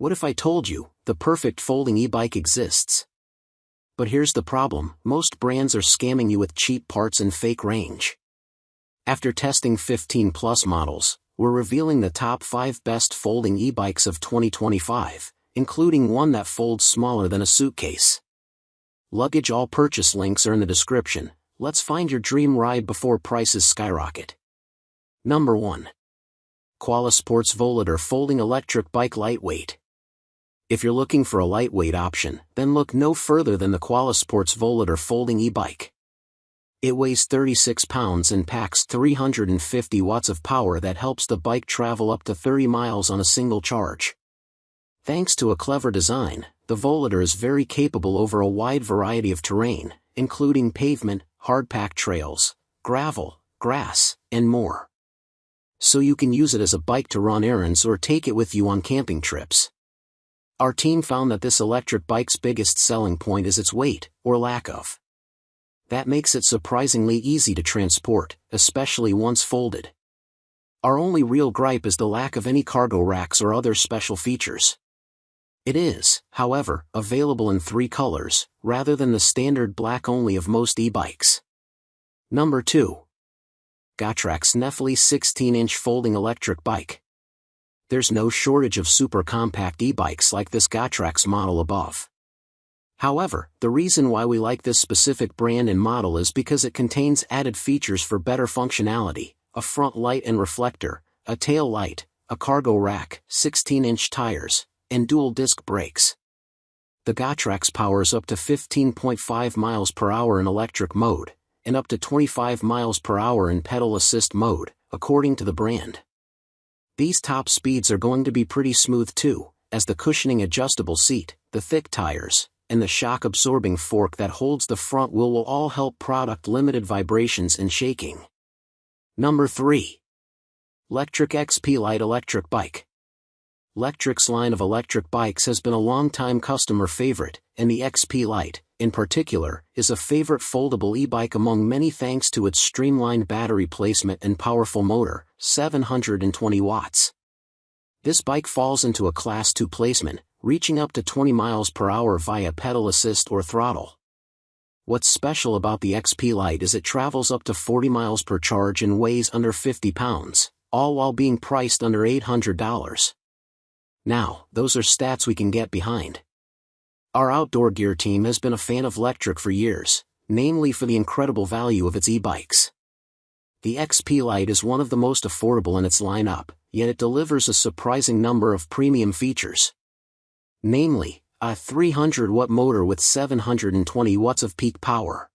What if I told you, the perfect folding e-bike exists? But here's the problem, most brands are scamming you with cheap parts and fake range. After testing 15 plus models, we're revealing the top 5 best folding e-bikes of 2025, including one that folds smaller than a suitcase. Luggage all purchase links are in the description. Let's find your dream ride before prices skyrocket. Number 1. Qualisports Volador Folding Electric Bike Lightweight. If you're looking for a lightweight option, then look no further than the Qualisports Volador Folding e-bike. It weighs 36 pounds and packs 350 watts of power that helps the bike travel up to 30 miles on a single charge. Thanks to a clever design, the Volador is very capable over a wide variety of terrain, including pavement, hard-packed trails, gravel, grass, and more. So you can use it as a bike to run errands or take it with you on camping trips. Our team found that this electric bike's biggest selling point is its weight, or lack of. That makes it surprisingly easy to transport, especially once folded. Our only real gripe is the lack of any cargo racks or other special features. It is, however, available in 3 colors, rather than the standard black only of most e-bikes. Number 2. Gotrax Nephele 16-inch Folding Electric Bike. There's no shortage of super compact e-bikes like this Gotrax model above. However, the reason why we like this specific brand and model is because it contains added features for better functionality, a front light and reflector, a tail light, a cargo rack, 16-inch tires, and dual disc brakes. The Gotrax powers up to 15.5 miles per hour in electric mode, and up to 25 miles per hour in pedal assist mode, according to the brand. These top speeds are going to be pretty smooth too, as the cushioning adjustable seat, the thick tires, and the shock-absorbing fork that holds the front wheel will all help product limited vibrations and shaking. Number 3. Lectric XP Lite Electric Bike. Lectric's line of electric bikes has been a long-time customer favorite, and the XP Lite, in particular, is a favorite foldable e-bike among many thanks to its streamlined battery placement and powerful motor, 720 watts. This bike falls into a Class 2 placement, reaching up to 20 miles per hour via pedal assist or throttle. What's special about the XP Lite is it travels up to 40 miles per charge and weighs under 50 pounds, all while being priced under $800. Now, those are stats we can get behind. Our outdoor gear team has been a fan of Lectric for years, namely for the incredible value of its e-bikes. The XP Lite is one of the most affordable in its lineup, yet it delivers a surprising number of premium features. Namely, a 300-watt motor with 720 watts of peak power.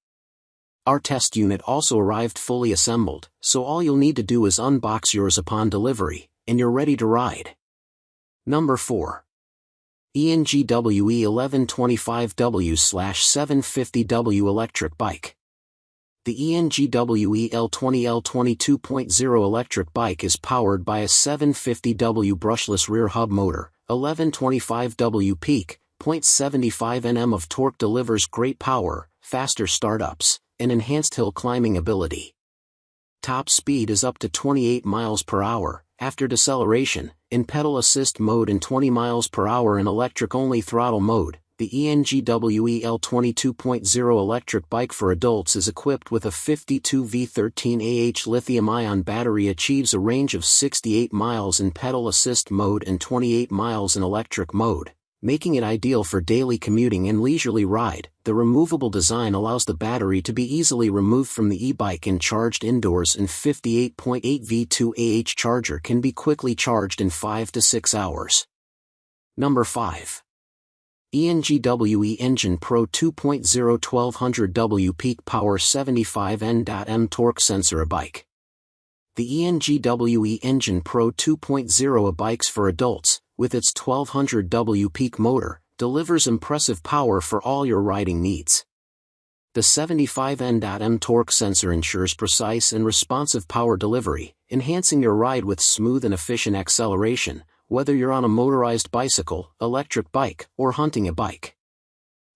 Our test unit also arrived fully assembled, so all you'll need to do is unbox yours upon delivery, and you're ready to ride. Number 4. ENGWE 1125W/750W Electric Bike. The ENGWE L20L22.0 electric bike is powered by a 750W brushless rear hub motor, 1125W peak, 0.75 Nm of torque, delivers great power, faster startups, and enhanced hill climbing ability. Top speed is up to 28 miles per hour, after deceleration, in pedal assist mode and 20 miles per hour in electric-only throttle mode. The ENGWE L22.0 electric bike for adults is equipped with a 52V13Ah lithium-ion battery, achieves a range of 68 miles in pedal assist mode and 28 miles in electric mode, making it ideal for daily commuting and leisurely ride. The removable design allows the battery to be easily removed from the e-bike and charged indoors, and 58.8 V2AH charger can be quickly charged in 5 to 6 hours. Number 5. ENGWE Engine Pro 2.0 1200W peak power 75 Nm torque sensor bike. The ENGWE Engine Pro 2.0 bikes for adults, with its 1200W peak motor, delivers impressive power for all your riding needs. The 75 Nm torque sensor ensures precise and responsive power delivery, enhancing your ride with smooth and efficient acceleration, whether you're on a motorized bicycle, electric bike, or hunting a bike.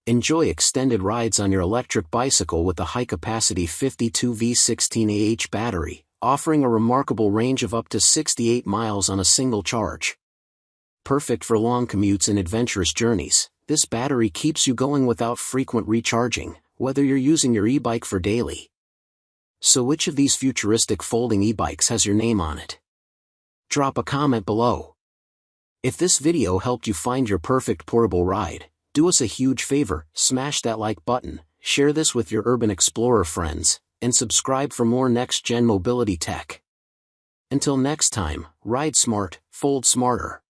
Enjoy extended rides on your electric bicycle with the high-capacity 52V16Ah battery, offering a remarkable range of up to 68 miles on a single charge. Perfect for long commutes and adventurous journeys, this battery keeps you going without frequent recharging, whether you're using your e-bike for daily. So which of these futuristic folding e-bikes has your name on it? Drop a comment below. If this video helped you find your perfect portable ride, do us a huge favor, smash that like button, share this with your urban explorer friends, and subscribe for more next-gen mobility tech. Until next time, ride smart, fold smarter.